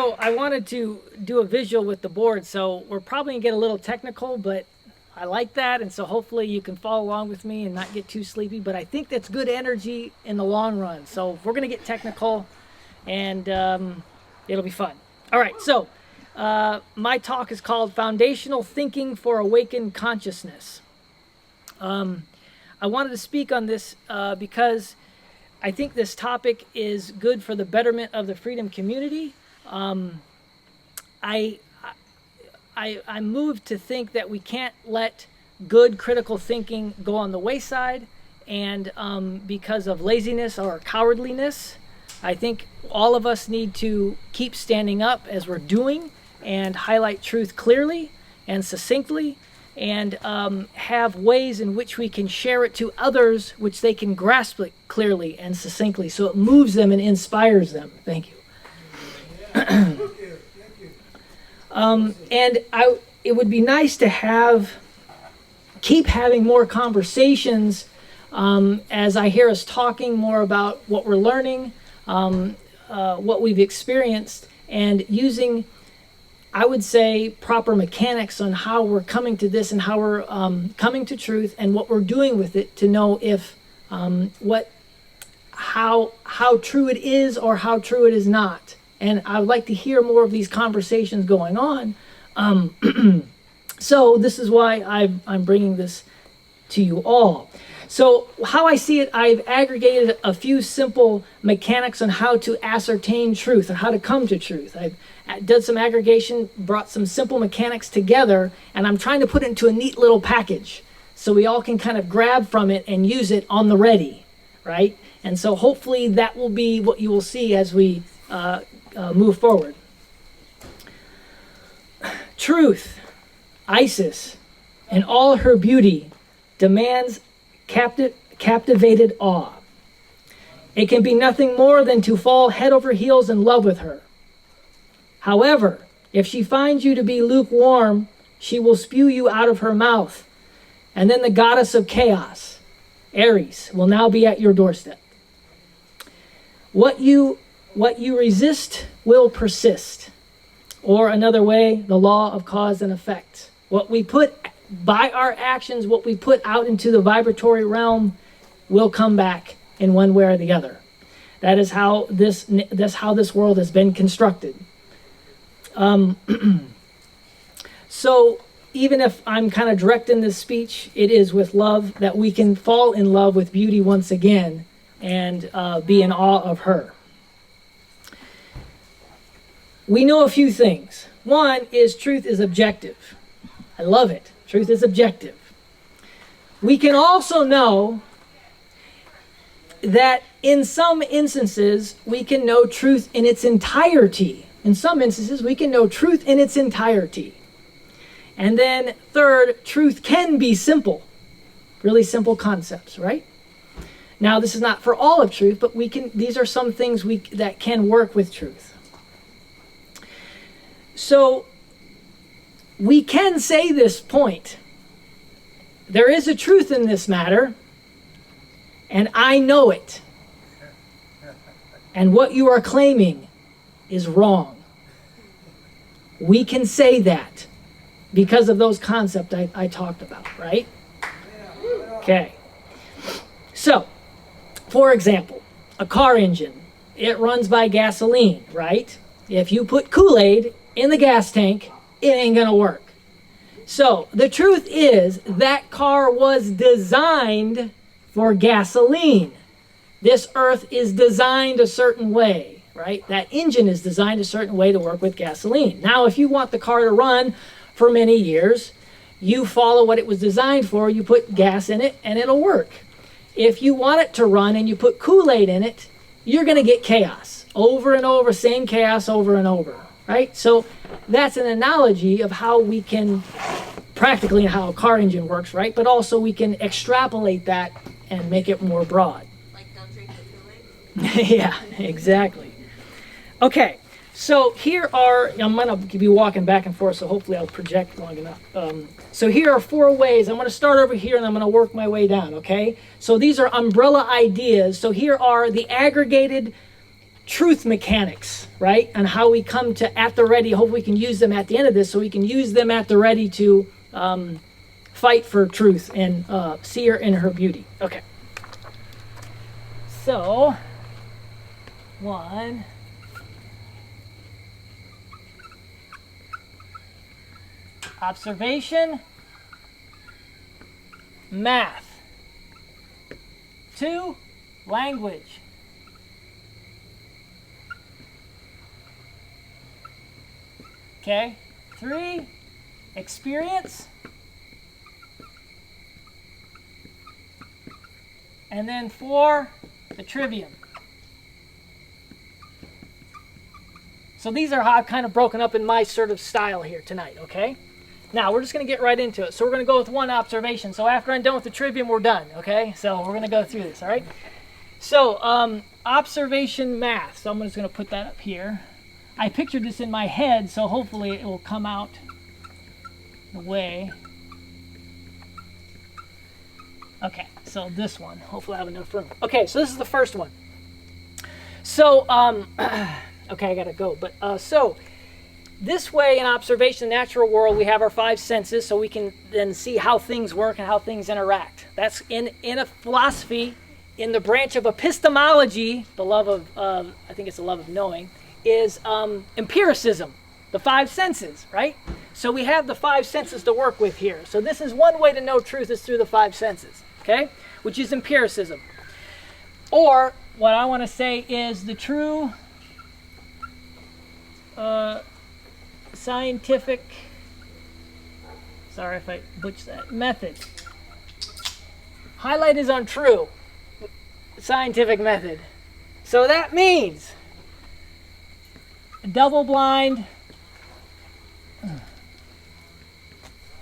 So I wanted to do a visual with the board, so we're probably gonna get a little technical, but I like that, and so hopefully you can follow along with me and not get too sleepy, but I think that's good energy in the long run. So we're gonna get technical, and it'll be fun. All right, so my talk is called Foundational Thinking for Awakened Consciousness. I wanted to speak on this because I think this topic is good for the betterment of the freedom community. I'm moved to think that we can't let good critical thinking go on the wayside, and because of laziness or cowardliness, I think all of us need to keep standing up as we're doing and highlight truth clearly and succinctly, and have ways in which we can share it to others which they can grasp it clearly and succinctly, so it moves them and inspires them. Thank you. And it would be nice to keep having more conversations as I hear us talking more about what we're learning, what we've experienced, and using, I would say, proper mechanics on how we're coming to this and how we're coming to truth and what we're doing with it to know if how true it is or how true it is not. And I would like to hear more of these conversations going on. So this is why I'm bringing this to you all. So how I see it, I've aggregated a few simple mechanics on how to ascertain truth or how to come to truth. I've did some aggregation, brought some simple mechanics together, and I'm trying to put it into a neat little package so we all can kind of grab from it and use it on the ready, right? And so hopefully that will be what you will see as we move forward. Truth, Isis, in all her beauty, demands captivated awe. It can be nothing more than to fall head over heels in love with her. However, if she finds you to be lukewarm, she will spew you out of her mouth, and then the goddess of chaos, Aries, will now be at your doorstep. What you resist will persist. Or another way, the law of cause and effect. What we put, by our actions, what we put out into the vibratory realm will come back in one way or the other. That is how this world has been constructed. So even if I'm kind of direct in this speech, it is with love that we can fall in love with beauty once again and be in awe of her. We know a few things. One is truth is objective. I love it. Truth is objective. We can also know that in some instances, we can know truth in its entirety. In some instances, we can know truth in its entirety. And then third, truth can be simple. Really simple concepts, right? Now, this is not for all of truth, but these are some things that can work with truth. So we can say this point. There is a truth in this matter, and I know it. And what you are claiming is wrong. We can say that because of those concepts I talked about, right? Okay. So, for example, a car engine, it runs by gasoline, right? If you put Kool-Aid in the gas tank, it ain't gonna work. So the truth is that car was designed for gasoline. This earth is designed a certain way, right? That engine is designed a certain way to work with gasoline. Now, if you want the car to run for many years, you follow what it was designed for, you put gas in it, and it'll work. If you want it to run and you put Kool-Aid in it, you're gonna get chaos. Over and over, same chaos over and over. Right? So that's an analogy of how we can, practically how a car engine works, right? But also we can extrapolate that and make it more broad. Like don't drink the Kool-Aid? Yeah, exactly. Okay, so here are, I'm going to be walking back and forth, so hopefully I'll project long enough. So here are 4 ways. I'm going to start over here and I'm going to work my way down, okay? So these are umbrella ideas. So here are the aggregated truth mechanics, right? And how we come to at the ready. Hope we can use them at the end of this, so we can use them at the ready to fight for truth and see her in her beauty. Okay. So, 1. Observation, math. 2, language. Okay. 3, experience. And then 4, the trivium. So these are how I've kind of broken up in my sort of style here tonight, okay? Now, we're just going to get right into it. So we're going to go with 1 observation. So after I'm done with the trivium, we're done, okay? So we're going to go through this, all right? So, observation math. So I'm just going to put that up here. I pictured this in my head, so hopefully it will come out the way. Okay, so this one. Hopefully I have enough room. Okay, so this is the first one. So, okay, I got to go. But, so, this way in observation, the natural world, we have our 5 senses, so we can then see how things work and how things interact. That's in a philosophy, in the branch of epistemology, the love of, I think it's the love of knowing, is empiricism, the 5 senses, right? So we have the 5 senses to work with here. So this is one way to know truth is through the 5 senses, okay? Which is empiricism. Or, what I want to say is the true scientific, sorry if I butchered that, method. Highlight is on true scientific method. So that means double-blind,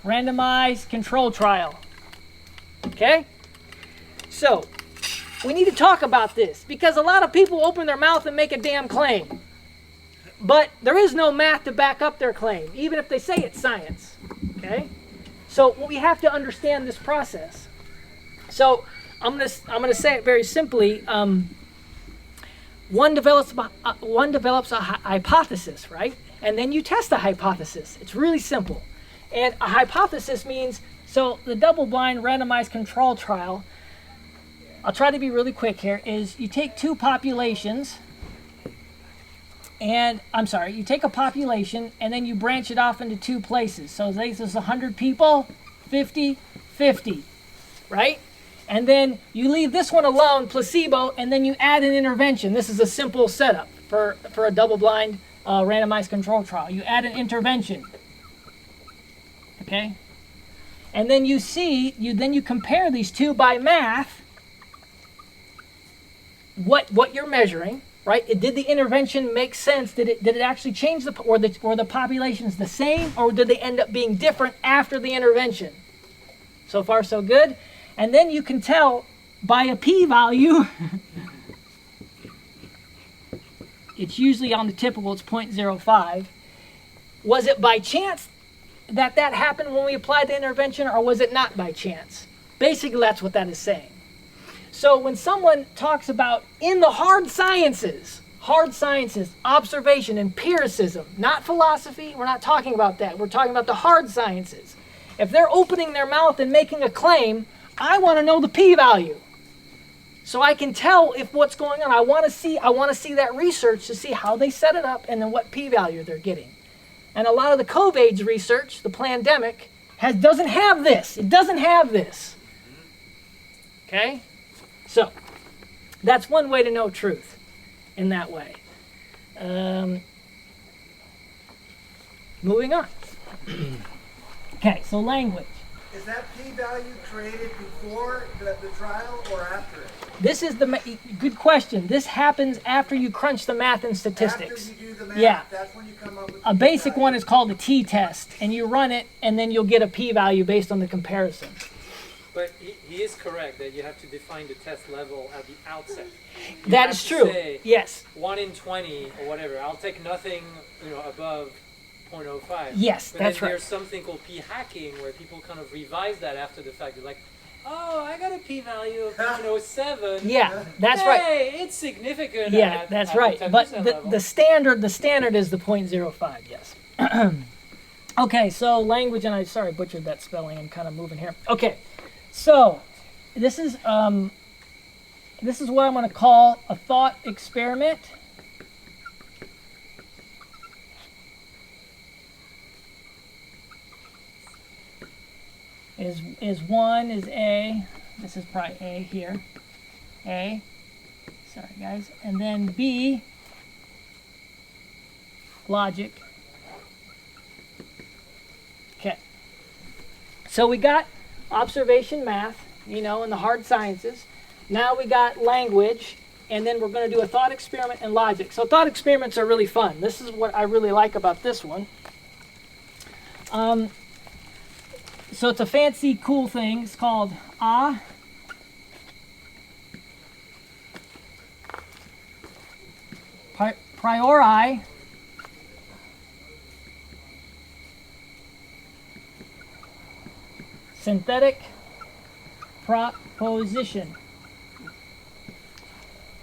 randomized control trial. Okay? So, we need to talk about this because a lot of people open their mouth and make a damn claim. But there is no math to back up their claim, even if they say it's science. Okay? So we have to understand this process. So I'm gonna say it very simply. One develops a hypothesis, right? And then you test the hypothesis. It's really simple. And a hypothesis means, so the double-blind randomized control trial, I'll try to be really quick here, is you take 2 populations, and, you take a population, and then you branch it off into 2 places. So this is 100 people, 50, 50, right? And then you leave this one alone, placebo, and then you add an intervention. This is a simple setup for a double-blind randomized control trial. You add an intervention, okay? And then you see, you compare these 2 by math, what you're measuring, right? Did the intervention make sense? Did it actually change or the populations the same, or did they end up being different after the intervention? So far, so good. And then you can tell by a p-value, it's usually on the typical, it's 0.05. Was it by chance that happened when we applied the intervention, or was it not by chance? Basically, that's what that is saying. So when someone talks about in the hard sciences, observation, empiricism, not philosophy, we're not talking about that. We're talking about the hard sciences. If they're opening their mouth and making a claim, I want to know the p-value. So I can tell if what's going on. I want to see that research to see how they set it up and then what p-value they're getting. And a lot of the COVID research, the pandemic, doesn't have this. It doesn't have this. Okay? So, that's one way to know truth in that way. Moving on. Okay, so language. Is that p-value created before the trial or after it? This is good question. This happens after you crunch the math and statistics. After you do the math, yeah. That's when you come up with a basic one is called a t-test, and you run it, and then you'll get a p-value based on the comparison. But he is correct that you have to define the test level at the outset. That is true. Say, yes. 1 in 20 or whatever. I'll take nothing, above 0.05. Yes, but that's then right. There's something called p-hacking where people kind of revise that after the fact. They're like, oh, I got a p-value of 0.07. Yeah, that's right. Hey, it's significant. Yeah, at, that's at right. The But 10% the, level. the standard is the 0.05. Yes. Okay, so language, and I sorry butchered that spelling. I'm kind of moving here. Okay, so this is what I'm going to call a thought experiment. Is one is A. This is probably A here. A. Sorry guys, and then B. Logic. Okay. So we got observation math, you know, and the hard sciences. Now we got language, and then we're going to do a thought experiment and logic. So thought experiments are really fun. This is what I really like about this one. So it's a fancy, cool thing. It's called priori synthetic proposition.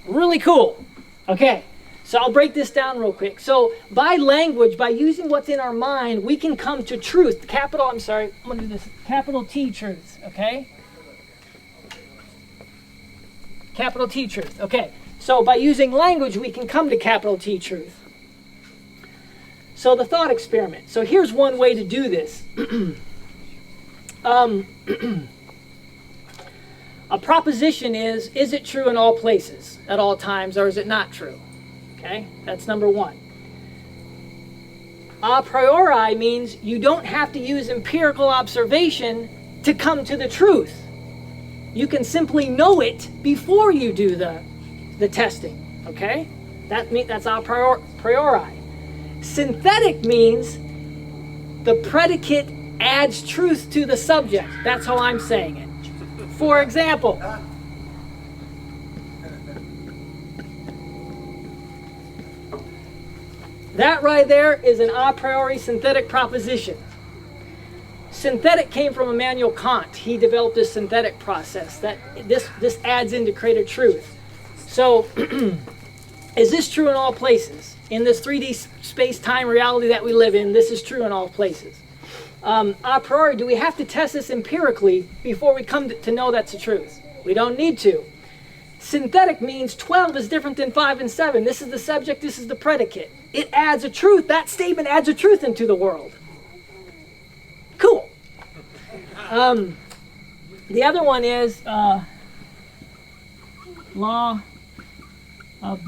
Really cool. Okay, so I'll break this down real quick. So by language, by using what's in our mind, we can come to truth. I'm going to do this. Capital T truth, okay? Capital T truth, okay. So by using language, we can come to capital T truth. So the thought experiment. So here's one way to do this. A proposition is it true in all places, at all times, or is it not true? Okay, that's number one. A priori means you don't have to use empirical observation to come to the truth. You can simply know it before you do the testing, okay? That's a priori. Synthetic means the predicate adds truth to the subject. That's how I'm saying it. For example, that right there is an a priori synthetic proposition. Synthetic came from Immanuel Kant. He developed this synthetic process that this adds in to create a truth. So, is this true in all places? In this 3D space-time reality that we live in, this is true in all places. A priori, do we have to test this empirically before we come to know that's the truth? We don't need to. Synthetic means 12 is different than 5 and 7. This is the subject, this is the predicate. It adds a truth. That statement adds a truth into the world. Cool. The other one is law of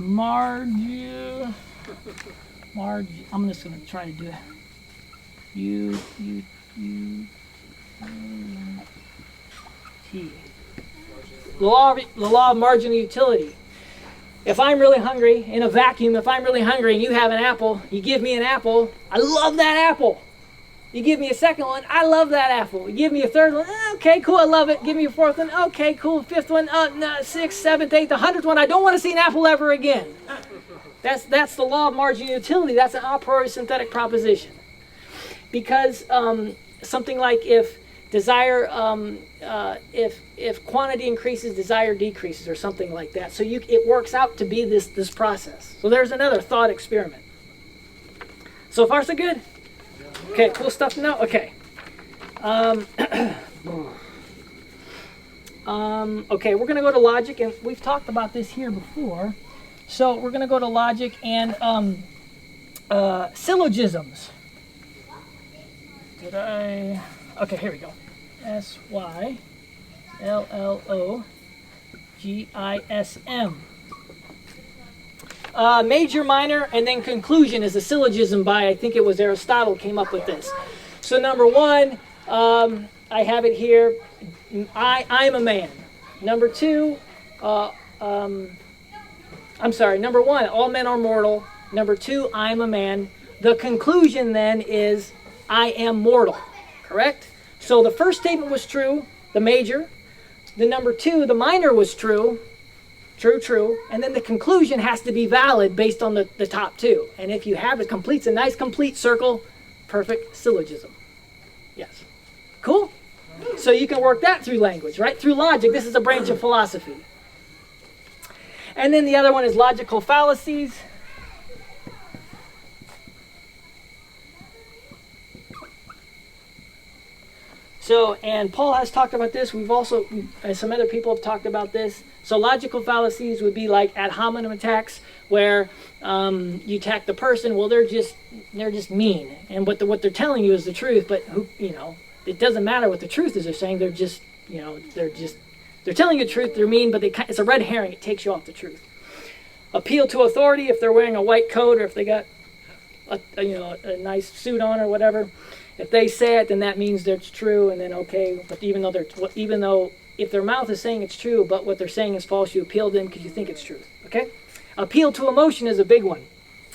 I'm just going to try to do it. T. The law of marginal utility. If I'm really hungry, in a vacuum, if I'm really hungry and you have an apple, you give me an apple, I love that apple. You give me a second one, I love that apple. You give me a third one, okay, cool, I love it. Give me a fourth one, okay, cool. Fifth one, sixth, seventh, eighth, the 100th one, I don't want to see an apple ever again. That's the law of marginal utility. That's an a priori synthetic proposition. Because something like if desire, if quantity increases, desire decreases, or something like that. So it works out to be this process. So there's another thought experiment. So far, so good? Okay, cool stuff to know? Okay. Okay, we're going to go to logic, and we've talked about this here before. So we're going to go to logic and syllogisms. Okay, here we go. syllogism. Major, minor, and then conclusion is a syllogism by, I think it was Aristotle came up with this. So number one, I have it here, I'm a man. Number two, number one, all men are mortal. Number two, I'm a man. The conclusion then is, I am mortal, correct? So the first statement was true, the major. The number two, the minor was true. True. And then the conclusion has to be valid based on the top two. And if you have it, completes a nice complete circle, perfect syllogism. Yes. Cool? So you can work that through language, right? Through logic. This is a branch of philosophy. And then the other one is logical fallacies. So, and Paul has talked about this. We've also, some other people have talked about this. So logical fallacies would be like ad hominem attacks, where you attack the person. Well, they're just mean, and what they're telling you is the truth. But it doesn't matter what the truth is. They're saying they're telling you the truth. They're mean, but it's a red herring. It takes you off the truth. Appeal to authority if they're wearing a white coat or if they got a nice suit on or whatever. If they say it, then that means that it's true, and then okay. But even though if their mouth is saying it's true, but what they're saying is false, you appeal to them because you think it's true. Okay? Appeal to emotion is a big one.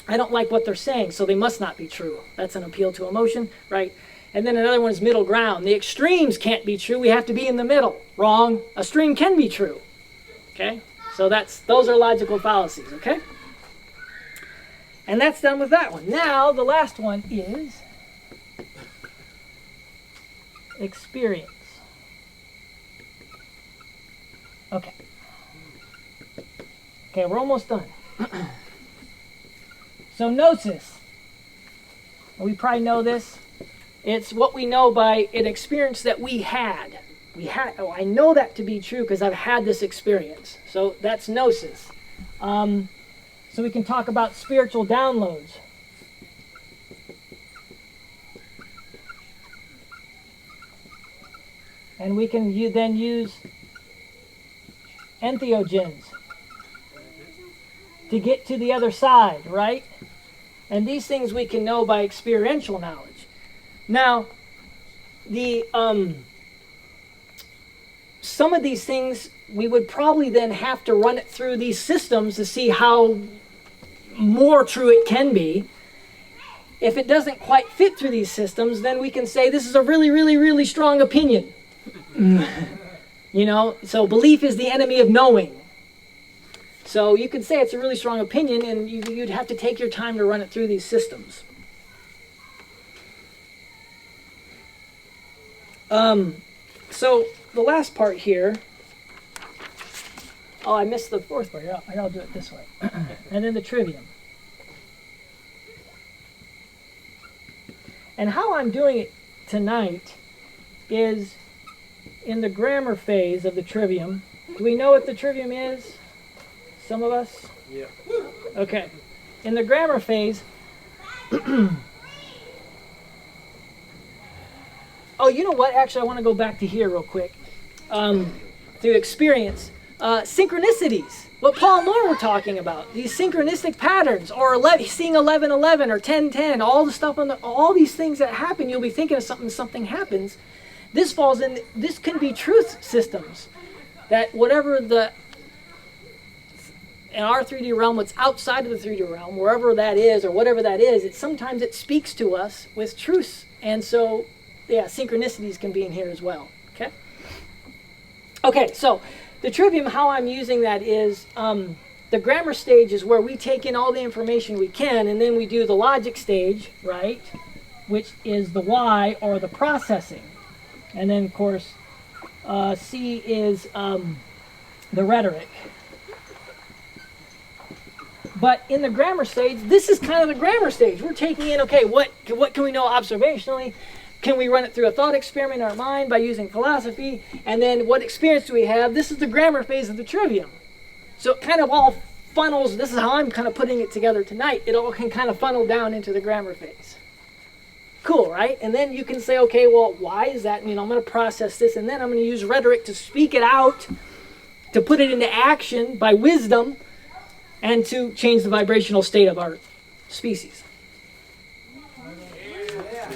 I don't like what they're saying, so they must not be true. That's an appeal to emotion, right? And then another one is middle ground. The extremes can't be true. We have to be in the middle. Wrong. A extreme can be true. Okay? So those are logical fallacies. Okay? And that's done with that one. Now the last one is experience. Okay. Okay, we're almost done. So gnosis. We probably know this. It's what we know by an experience that we had. I know that to be true because I've had this experience. So that's gnosis. So we can talk about spiritual downloads. And we can then use entheogens to get to the other side, right? And these things we can know by experiential knowledge. Now, some of these things we would probably then have to run it through these systems to see how more true it can be. If it doesn't quite fit through these systems, then we can say this is a really, really, really strong opinion. So belief is the enemy of knowing. So you could say it's a really strong opinion, and you'd have to take your time to run it through these systems. So the last part here. Oh, I missed the fourth part. I'll do it this way. And then the trivium. And how I'm doing it tonight is in the grammar phase of the trivium. Do we know what the trivium is? Some of us? Yeah. Okay. In the grammar phase, oh, you know what? Actually, I want to go back to here real quick. Through experience. Synchronicities. What Paul and Lauren were talking about. These synchronistic patterns, or seeing 11:11 or 10:10, all the stuff all these things that happen, you'll be thinking of something happens. This falls in, this can be truth systems. That whatever in our 3D realm, what's outside of the 3D realm, wherever that is, or whatever that is, sometimes it speaks to us with truths. And so, yeah, synchronicities can be in here as well. Okay? Okay, so the trivium, how I'm using that is the grammar stage is where we take in all the information we can, and then we do the logic stage, right? Which is the why, or the processing. And then, of course, C is the rhetoric. But in the grammar stage, this is kind of the grammar stage. We're taking in, okay, what can we know observationally? Can we run it through a thought experiment in our mind by using philosophy? And then what experience do we have? This is the grammar phase of the trivium. So it kind of all funnels, this is how I'm kind of putting it together tonight. It all can kind of funnel down into the grammar phase. Cool, right? And then you can say, okay, well, why is that? I'm going to process this, and then I'm going to use rhetoric to speak it out, to put it into action by wisdom, and to change the vibrational state of our species.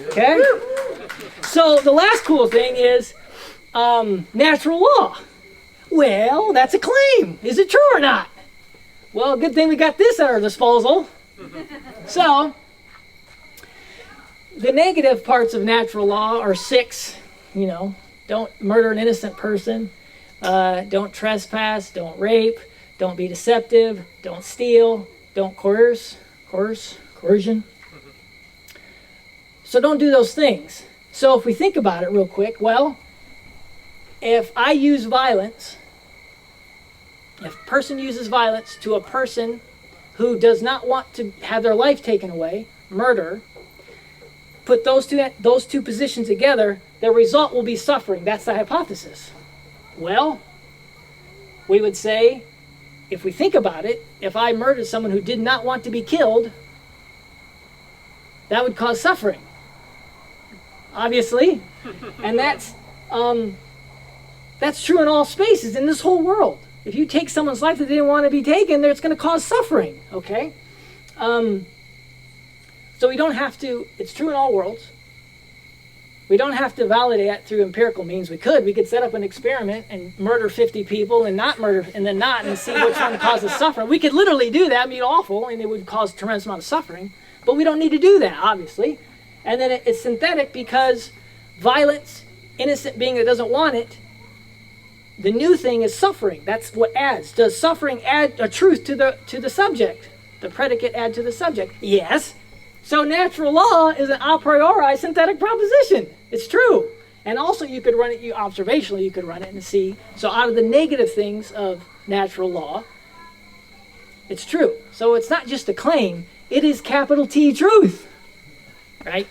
Okay? So the last cool thing is natural law. Well, that's a claim. Is it true or not? Well, good thing we got this at our disposal. So, the negative parts of natural law are 6. Don't murder an innocent person. Don't trespass. Don't rape. Don't be deceptive. Don't steal. Don't coercion. So don't do those things. So if we think about it real quick, well, if I use violence, if a person uses violence to a person who does not want to have their life taken away, murder, put those two positions together, the result will be suffering. That's the hypothesis. Well, we would say, if we think about it, if I murdered someone who did not want to be killed, that would cause suffering, obviously. And that's true in all spaces in this whole world. If you take someone's life that they didn't want to be taken, it's going to cause suffering, okay? So we don't have to, it's true in all worlds. We don't have to validate that through empirical means. We could set up an experiment and murder 50 people and not murder, and then not, and see which one causes suffering. We could literally do that, it'd be awful, and it would cause a tremendous amount of suffering. But we don't need to do that, obviously. And then it's synthetic because violence, innocent being that doesn't want it, the new thing is suffering. That's what adds. Does suffering add a truth to the subject? The predicate add to the subject? Yes. So natural law is an a priori synthetic proposition. It's true. And also you could run it, observationally you could run it and see. So out of the negative things of natural law, it's true. So it's not just a claim, it is capital T truth. Right?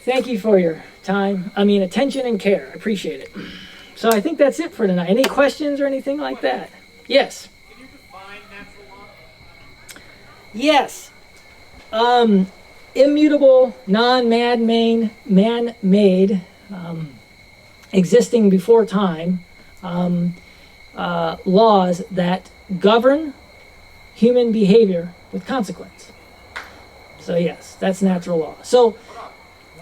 Thank you for your attention and care. I appreciate it. So I think that's it for tonight. Any questions or anything like that? Yes. Can you define natural law? Yes. Immutable, man-made, existing before time, laws that govern human behavior with consequence. So yes, that's natural law. So,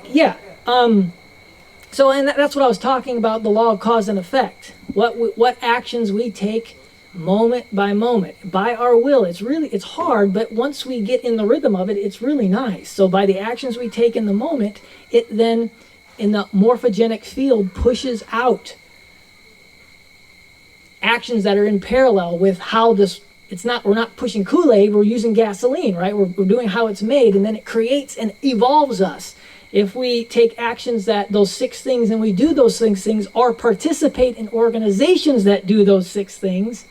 yeah. And that's what I was talking about, the law of cause and effect. What actions we take moment by moment, by our will. It's hard, but once we get in the rhythm of it, it's really nice. So by the actions we take in the moment, it then, in the morphogenic field, pushes out actions that are in parallel with how this, we're not pushing Kool-Aid, we're using gasoline, right? We're doing how it's made, and then it creates and evolves us. If we take actions those 6 things and we do those 6 things or participate in organizations that do those 6 things,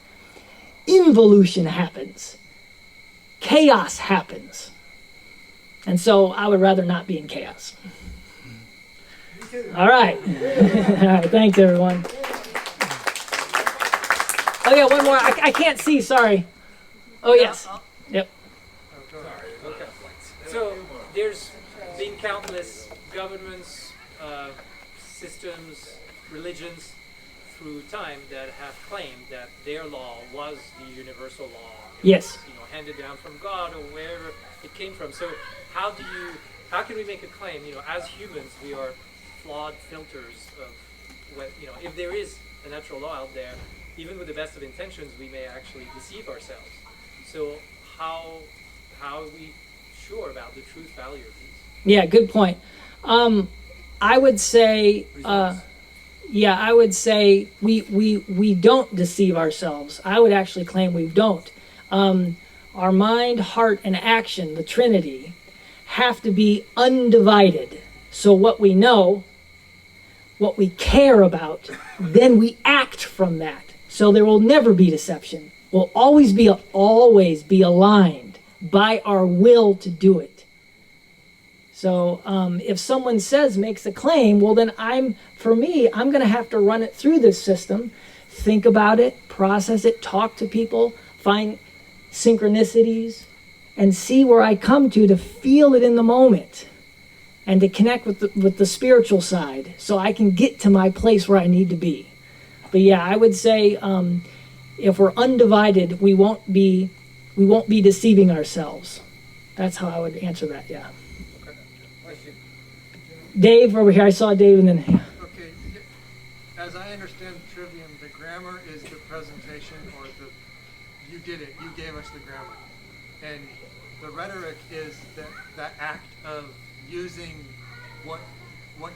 involution happens. Chaos happens. And so I would rather not be in chaos. All right. All right, thanks everyone. Oh yeah, one more. I can't see, sorry. Oh yes. Yep. Okay. So there's been countless governments, systems, religions through time that have claimed that their law was the universal law. Yes. Handed down from God or wherever it came from. So how can we make a claim? As humans, we are flawed filters of what, if there is a natural law out there, even with the best of intentions, we may actually deceive ourselves. So how are we sure about the truth value of these? Yeah, good point. I would say, we don't deceive ourselves. I would actually claim we don't. Our mind, heart, and action, the Trinity, have to be undivided. So what we know, what we care about, then we act from that. So there will never be deception. We'll always be aligned by our will to do it. So if someone makes a claim, well then I'm going to have to run it through this system, think about it, process it, talk to people, find synchronicities, and see where I come to feel it in the moment and to connect with the spiritual side so I can get to my place where I need to be. But yeah, I would say if we're undivided, we won't be deceiving ourselves. That's how I would answer that, yeah. Dave over here, I saw Dave and then... Okay, as I understand Trivium, the grammar is the presentation or you did it, you gave us the grammar. And the rhetoric is the act of using what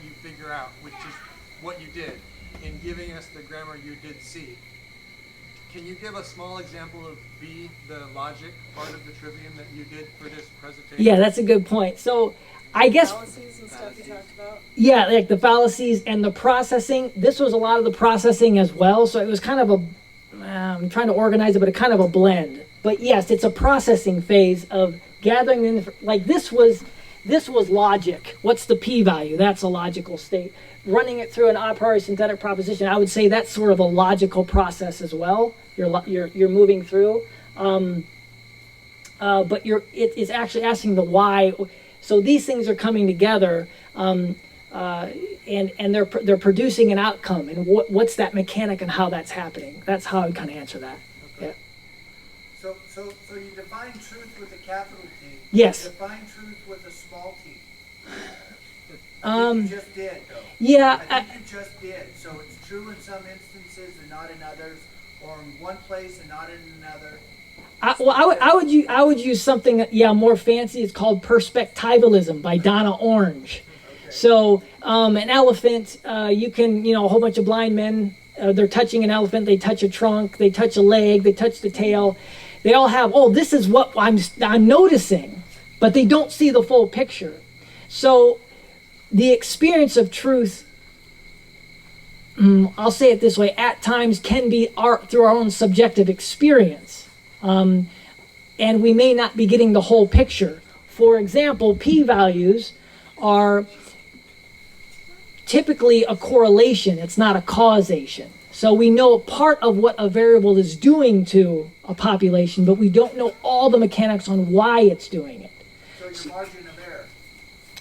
you figure out, which is what you did, in giving us the grammar you did see. Can you give a small example of B, the logic part of the Trivium that you did for this presentation? Yeah, that's a good point. So I guess, Fallacies and stuff you talked about. yeah, like the fallacies and the processing. This was a lot of the processing as well. So it was kind of I'm trying to organize it, but a kind of a blend. But yes, it's a processing phase of gathering like this was logic. What's the p-value? That's a logical state. Running it through an a priori synthetic proposition, I would say that's sort of a logical process as well. You're moving through, but it is actually asking the why. So these things are coming together, and they're producing an outcome. And what's that mechanic and how that's happening? That's how I would kind of answer that. Yeah. So you define truth with a capital T. Yes. You define truth with a small t. Um, You just did, though. yeah. I think you just did. So it's true in some instances and not in others, or in one place and not in another. I would use something more fancy. It's called perspectivalism by Donna Orange. Okay. So an elephant, you can a whole bunch of blind men. They're touching an elephant. They touch a trunk. They touch a leg. They touch the tail. They all have, this is what I'm noticing, but they don't see the full picture. So the experience of truth, I'll say it this way, at times can be through our own subjective experience. And we may not be getting the whole picture. For example, p-values are typically a correlation. It's not a causation. So we know part of what a variable is doing to a population, but we don't know all the mechanics on why it's doing it. So your margin of error.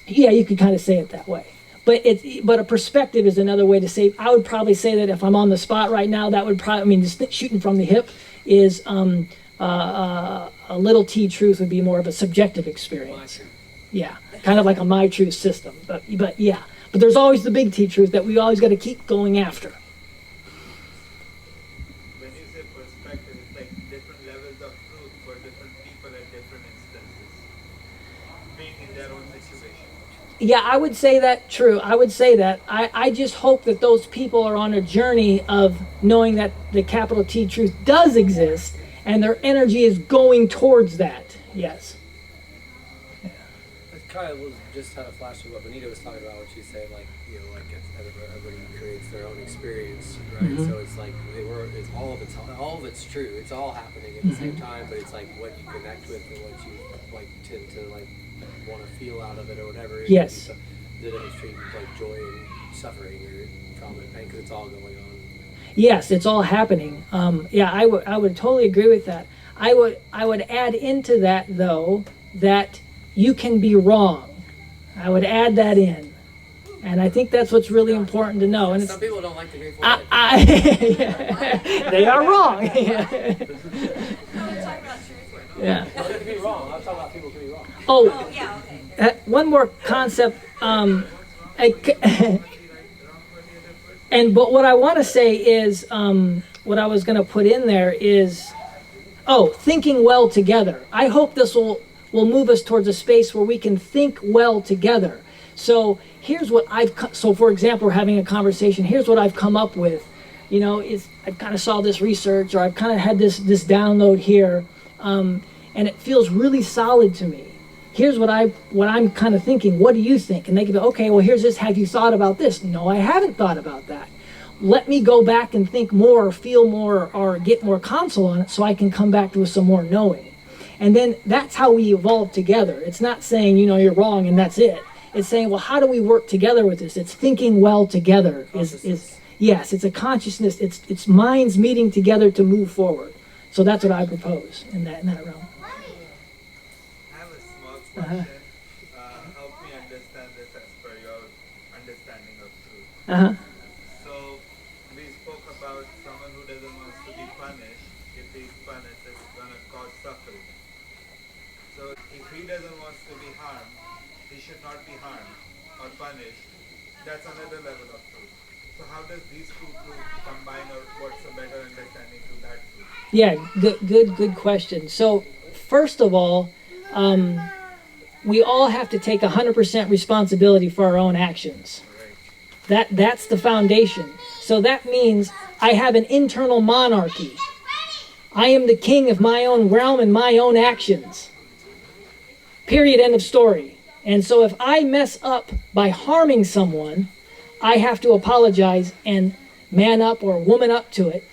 Yeah, you could kind of say it that way. But a perspective is another way to say. I would probably say that if I'm on the spot right now, that would probably, just shooting from the hip is a little t truth would be more of a subjective experience. Yeah, kind of like a my truth system. But yeah, but there's always the big T truth that we always got to keep going after. When you say perspective, it's like different levels of truth for different people at different instances, being in their own situation. Yeah, I would say that, true. I would say that. I just hope that those people are on a journey of knowing that the capital T truth does exist and their energy is going towards that. Yes. It kind of was just had a flash of what Benita was talking about, what she's saying, like, everybody creates their own experience, right? Mm-hmm. So it's like it's all of it's true. It's all happening at the same time, but it's like what you connect with and what you like tend to like want to feel out of it or whatever. Yes. The difference between like joy and suffering or trauma and pain, because it's all going on. Yes, it's all happening. Yeah, I would totally agree with that. I would add into that though that you can be wrong. I would add that in, and I think that's what's really important to know. And Some people don't like the Grateful yeah, they are wrong. No, we're talking about truth here. Yeah. No, they can be wrong. I'm talking about people can be wrong. Oh, Oh, yeah, okay. one more concept. But what I want to say is, what I was going to put in there is, thinking well together. I hope this will move us towards a space where we can think well together. So here's what so for example, we're having a conversation. Here's what I've come up with. I kind of saw this research, or I've kind of had this download here, and it feels really solid to me. Here's what I'm kind of thinking. What do you think? And they can go, okay, well, here's this. Have you thought about this? No, I haven't thought about that. Let me go back and think more, or feel more, or get more console on it so I can come back with some more knowing. And then that's how we evolve together. It's not saying, you're wrong and that's it. It's saying, well, how do we work together with this? It's thinking well together. Yes, it's a consciousness. It's minds meeting together to move forward. So that's what I propose in that realm. I have a small question. Help me understand this as per your understanding of truth. So we spoke about someone who doesn't want to be punished. If he's punished, it's going to cause suffering. So if he doesn't want to be harmed, he should not be harmed or punished. That's another level of truth. So how does these two truths combine, or what's a better understanding to that truth? Yeah, good question. So first of all, we all have to take 100% responsibility for our own actions. That's the foundation. So that means I have an internal monarchy. I am the king of my own realm and my own actions. Period, end of story. And so if I mess up by harming someone, I have to apologize and man up or woman up to it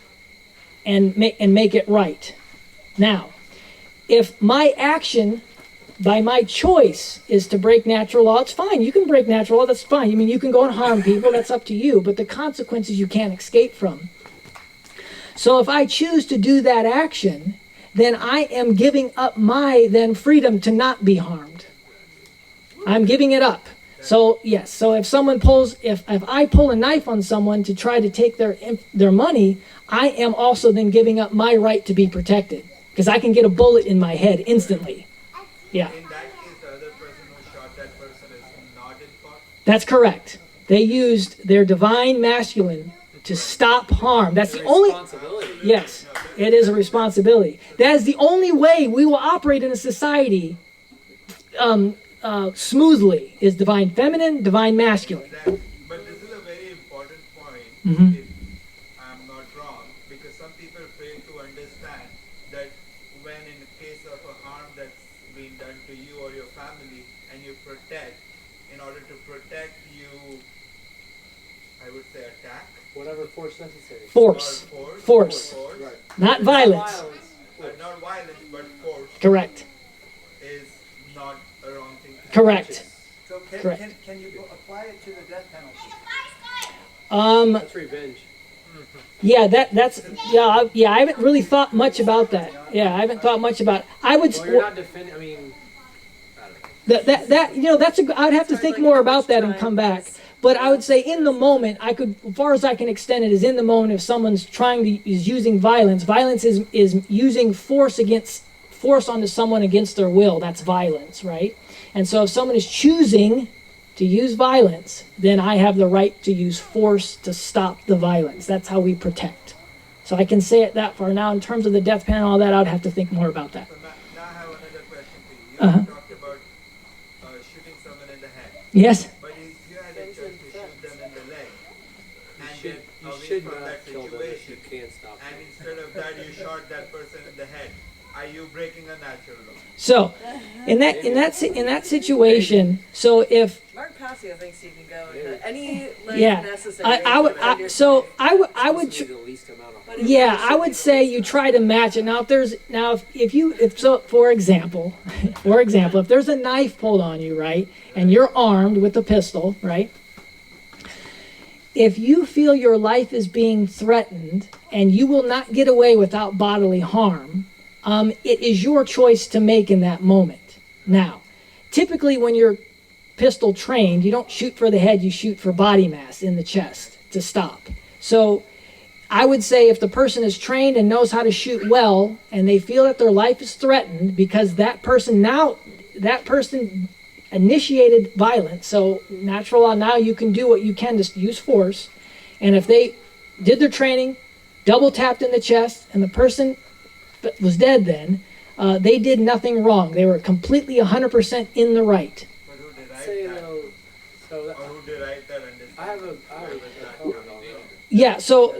and make it right. Now, if my action by my choice is to break natural law, it's fine. You can break natural law, that's fine. I mean, you can go and harm people, that's up to you. But the consequences you can't escape from. So if I choose to do that action, then I am giving up my then freedom to not be harmed. I'm giving it up. So yes, so if someone pulls, if I pull a knife on someone to try to take their money, I am also then giving up my right to be protected. Because I can get a bullet in my head instantly. Yeah. In that case, the other person who shot that person is not in court? That's correct. They used their divine masculine to stop harm. That's the only... Yes, it is a responsibility. That is the only way we will operate in a society smoothly, is divine feminine, divine masculine. But this is a very important point, Mhm. if I'm not wrong, because some people fail to understand that when in the case of a harm that's been done to you or your family, and you protect, in order to protect you, I would say attack. Whatever force necessary. Force. Or Force. Right. Not violence. Not violence, but force Correct. is not a wrong thing to do. Correct. So Correct. can you apply it to the death penalty? That's revenge. Yeah, I haven't really thought much about that. Yeah, I haven't thought much about it. I would... Well, you're not defending, I mean, I don't know. That that's I'd have to think more about that and come back. But I would say in the moment, I could, as far as I can extend it, is in the moment if someone's is using violence. Violence is using force onto someone against their will. That's violence, right? And so if someone is choosing to use violence, then I have the right to use force to stop the violence. That's how we protect. So I can say it that far. Now, in terms of the death penalty and all that, I'd have to think more about that. So now I have another question for you. You talked about shooting someone in the head. Yes? But if you had a chance to shoot them in the leg, and You get away should from not that kill them if you situation, can't stop and them. instead of that you shot that person in the head, are you breaking a natural law? So, in that situation, so if Mark Passio thinks you can go into any length yeah, necessary. I would Supposed to be the least amount of harm. yeah, I would say you try to match it. Now, for example, if there's a knife pulled on you, right, and you're armed with a pistol, right, if you feel your life is being threatened and you will not get away without bodily harm, it is your choice to make in that moment. Now, typically when you're pistol trained, you don't shoot for the head, you shoot for body mass in the chest to stop. So I would say if the person is trained and knows how to shoot well, and they feel that their life is threatened because that person initiated violence, so natural law, now you can do what you can to use force, and if they did their training, double tapped in the chest, and the person was dead then, they did nothing wrong. They were completely 100% in the right. But who derides Say that? though, so that, Or who derides that understanding? I have a comment on that. Yeah, so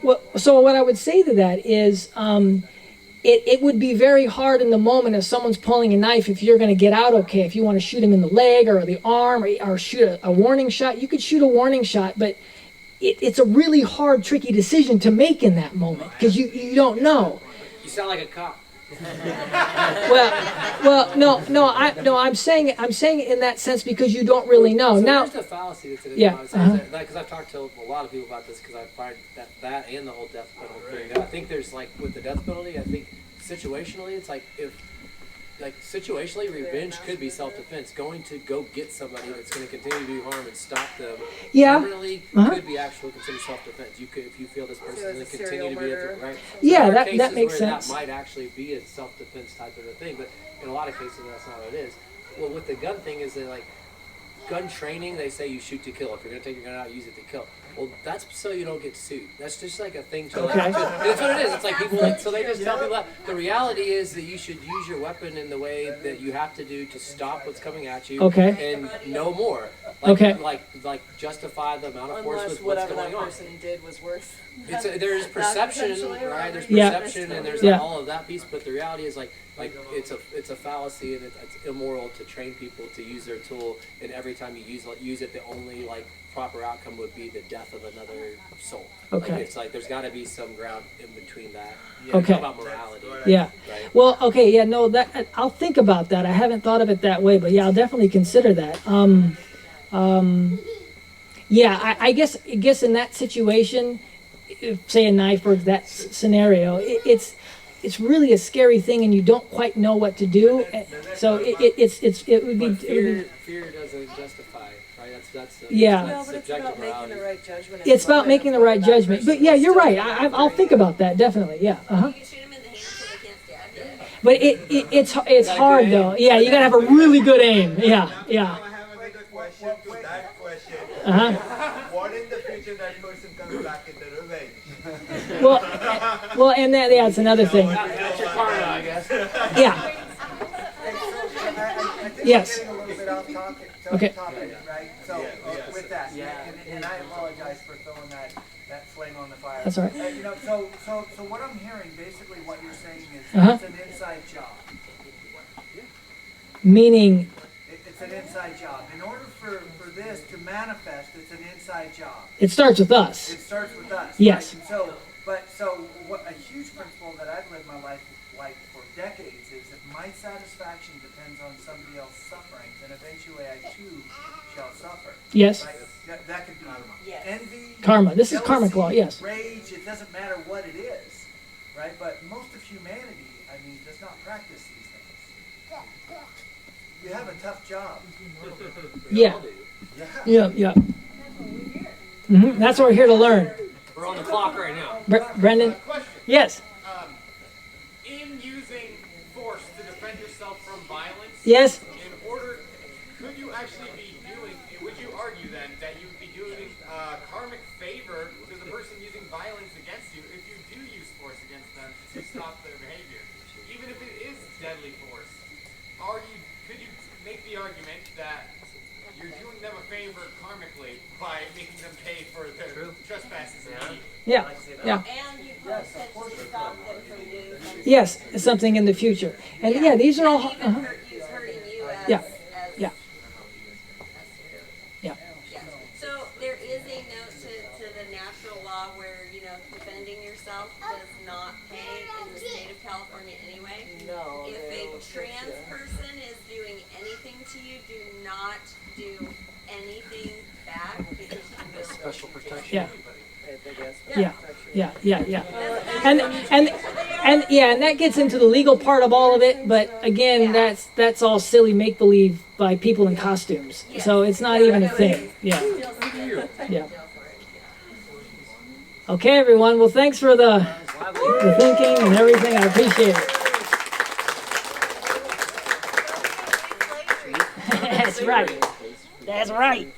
what I would say to that is it would be very hard in the moment if someone's pulling a knife, if you're going to get out okay. If you want to shoot him in the leg or the arm or shoot a warning shot, you could shoot a warning shot, but it's a really hard, tricky decision to make in that moment because you don't know. You sound like a cop. I'm saying it in that sense because you don't really know. So Now, here's the fallacy that's in it. Yeah, Because I've talked to a lot of people about this because I find that and the whole death penalty thing. I think there's like with the death penalty, I think situationally, it's like situationally, revenge could be self-defense. Going to go get somebody that's going to continue to do harm and stop them. Yeah. Permanently could be actually considered self-defense. You could, if you feel this person is going to continue to be a right. So Yeah, there are that cases makes where sense. That might actually be a self-defense type of a thing, but in a lot of cases, that's not what it is. Well, with the gun thing, is that like gun training, they say you shoot to kill. If you're going to take your gun out, use it to kill. Well, that's so you don't get sued. That's just like a thing to like. Okay. That's what it is. It's like people like, so they just tell people that. The reality is that you should use your weapon in the way that you have to do to stop what's coming at you. Okay. And no more. Okay. Like justify the amount of force Unless with what's whatever going that on. person did was worth. There's perception, potentially, right? There's Yeah. perception, and there's Yeah. all of that piece. But the reality is, like it's a fallacy, and it's immoral to train people to use their tool. And every time you use it, the only like proper outcome would be the death of another soul. Okay. Like, it's like there's got to be some ground in between that. Okay. How about morality? Yeah. Right. Well, okay, yeah, no, that I'll think about that. I haven't thought of it that way, but yeah, I'll definitely consider that. Yeah, I guess in that situation, if, say a knife or that scenario, it's really a scary thing, and you don't quite know what to do. So it would be. But fear doesn't justify, right? That's Yeah. No, but it's subjective about making morality. the right judgment. It's about making the right judgment. But yeah, you're right. I'll think about that definitely. Yeah. Uh-huh. You can shoot them in the hand so they can't stab you. But it's hard though. Yeah, you gotta have a really good aim. Yeah. Yeah. Now I have another question to that question. Uh-huh. What in the future that person comes back in the revenge? Well, and that's another thing. That's your karma, I guess. Yeah. I think Yes. we're getting a little bit off topic, Okay. right? So with that, and I apologize for throwing that flame on the fire. That's all right. You know, so what I'm hearing, basically, what you're saying is Uh-huh. it's an inside job. Meaning, It's an inside job. In order for this to manifest, it's an inside job. it starts with us. It starts with us. Yes. Right? So what a huge principle that I've lived my life like for decades is that my satisfaction depends on somebody else's sufferings, and eventually I too shall suffer. Yes. Right? That could be Yes. envy, Karma. This is jealousy, karmic law. Yes. rage. It doesn't matter what it is, right? But most of humanity, I mean, does not practice these things. You have a tough job. Yeah. Yeah. Yeah. That's what we're here to learn. We're on the clock right now. Brendan. Question. Yes. In using force to defend yourself from violence, Yes. could you actually be doing, would you argue then that you would be doing karmic favor to the person using violence against you if you do use force against them to stop their behavior? Even if it is deadly force, could you make the argument that you're doing them a favor karmically by making them pay for their trespasses and evil? Yeah. Yeah. And you potentially stop them from doing something. Yes. Something in the future. And yeah, these are all. And even hurting you as, Yeah. as Yeah. Yeah. Yeah. So there is a note to the natural law where, defending yourself does not pay in the state of California anyway. No. If a trans person is doing anything to you, do not do anything back because you will Special protection. Yeah. Yeah. Yeah. And that gets into the legal part of all of it. But again, that's all silly make believe by people in costumes. So it's not even a thing. Yeah. Yeah. Okay, everyone. Well, thanks for the thinking and everything. I appreciate it. That's right. That's right.